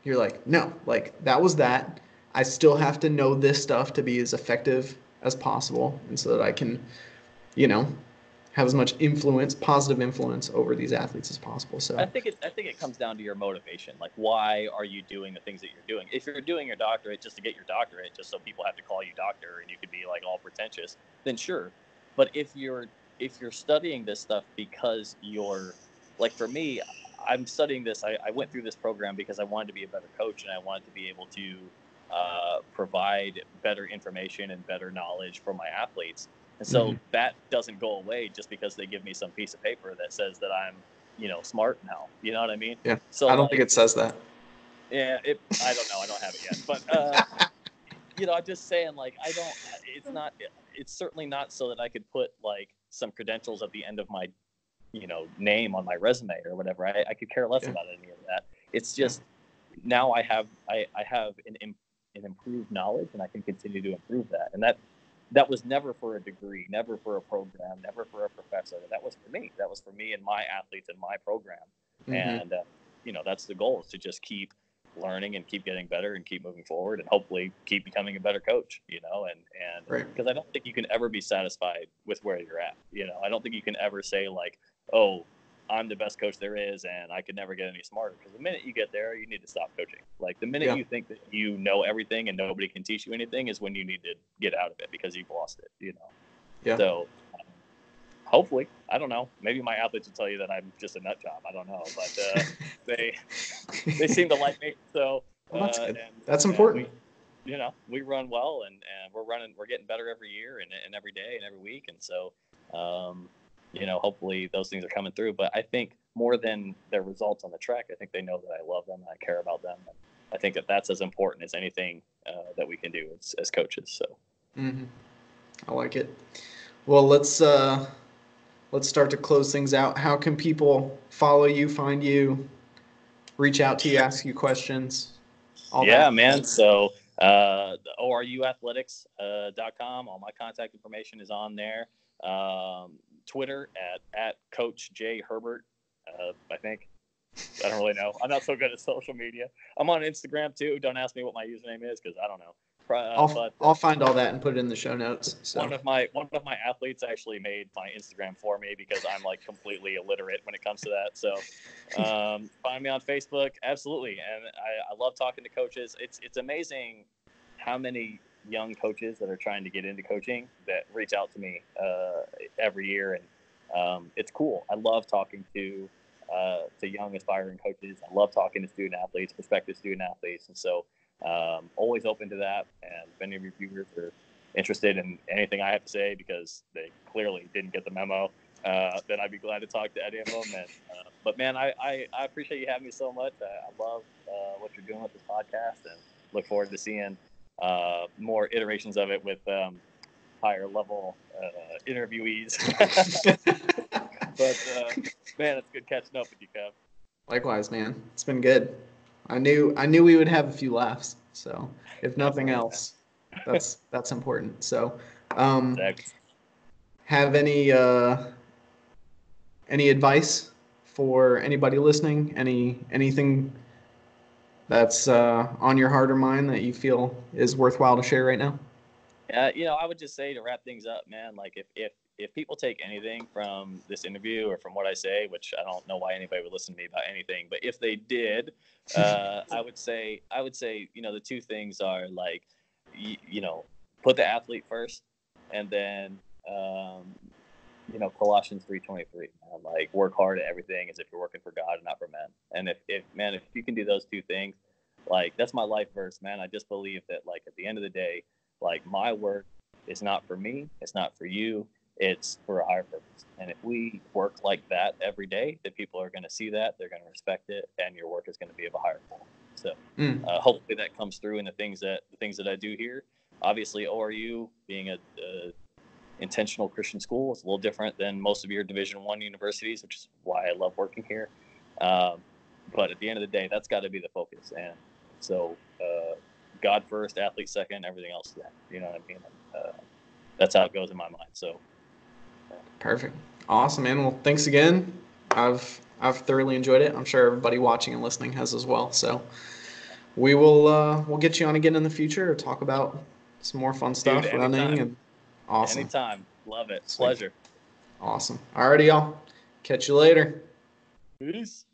you're like, no, like that was that. I still have to know this stuff to be as effective as possible, and so that I can, you know, have as much influence, positive influence over these athletes as possible. So I think it comes down to your motivation. Like, why are you doing the things that you're doing? If you're doing your doctorate just to get your doctorate, just so people have to call you doctor and you could be like all pretentious, then sure. But if you're studying this stuff because you're like, for me, I'm studying this. I went through this program because I wanted to be a better coach and I wanted to be able to provide better information and better knowledge for my athletes. And so that doesn't go away just because they give me some piece of paper that says that I'm, smart now. You know what I mean? yeah, So I don't like, think it says that. yeah, I don't know. I don't have it yet, but I'm just saying, like, I don't. It's not. It's certainly not so that I could put like some credentials at the end of my, name on my resume or whatever. I could care less Yeah. about any of that. It's just now I have an improved knowledge, and I can continue to improve that. And that was never for a degree, never for a program, never for a professor. That was for me. That was for me and my athletes and my program. And that's the goal, is to just keep learning and keep getting better and keep moving forward and hopefully keep becoming a better coach. And Right. because I don't think you can ever be satisfied with where you're at. I don't think you can ever say like, oh, I'm the best coach there is and I could never get any smarter. Because the minute you get there, you need to stop coaching. Like the minute Yeah. you think that you know everything and nobody can teach you anything is when you need to get out of it because you've lost it. Yeah. So hopefully, I don't know. Maybe my athletes will tell you that I'm just a nut job. I don't know, but they seem to like me. So Well, that's good. and That's important. we run well and we're getting better every year and every day and every week. And so, hopefully those things are coming through. But I think more than their results on the track, I think they know that I love them and I care about them. And I think that that's as important as anything that we can do as coaches. So. I like it. Well, let's start to close things out. How can people follow you, find you, reach out to you, ask you questions? All Yeah, that. man. So the oruathletics.com. All my contact information is on there. Twitter at Coach J Herbert. I think. I don't really know. I'm not so good at social media. I'm on Instagram too. Don't ask me what my username is because I don't know. I'll find all that and put it in the show notes. So one of my athletes actually made my Instagram for me because I'm like completely illiterate when it comes to that. So find me on Facebook, absolutely. And I love talking to coaches. It's amazing how many young coaches that are trying to get into coaching that reach out to me every year, and it's cool. I love talking to young aspiring coaches. I love talking to student athletes, prospective student athletes, and so. Always open to that. And if any of your viewers are interested in anything I have to say because they clearly didn't get the memo, then I'd be glad to talk to any of them. And but man, I appreciate you having me so much. I love what you're doing with this podcast, and look forward to seeing more iterations of it with higher level interviewees. But man, it's good catching up with you, Kev. likewise, man. It's been good. I knew we would have a few laughs. So if nothing else, that's important. So Exactly. have any advice for anybody listening? Anything that's on your heart or mind that you feel is worthwhile to share right now? I would just say to wrap things up, man, like if people take anything from this interview or from what I say, which I don't know why anybody would listen to me about anything, but if they did, I would say, the two things are like, put the athlete first, and then, Colossians 3:23, like work hard at everything as if you're working for God and not for men. And if you can do those two things, like that's my life verse, man. I just believe that like at the end of the day, like my work is not for me, it's not for you, it's for a higher purpose. And if we work like that every day, then people are going to see that, they're going to respect it, and your work is going to be of a higher quality. So hopefully that comes through in the things that I do here. Obviously, ORU being a intentional Christian school is a little different than most of your Division I universities, which is why I love working here. But at the end of the day, that's got to be the focus. And so God first, athlete second, everything else then. You know what I mean? That's how it goes in my mind. So. Perfect. Awesome, man. Well, thanks again. I've thoroughly enjoyed it. I'm sure everybody watching and listening has as well. So we'll get you on again in the future to talk about some more fun stuff, Dude, running, anytime. and awesome. Anytime. Love it. Sweet. Pleasure. Awesome. Alrighty, y'all. Catch you later. Peace.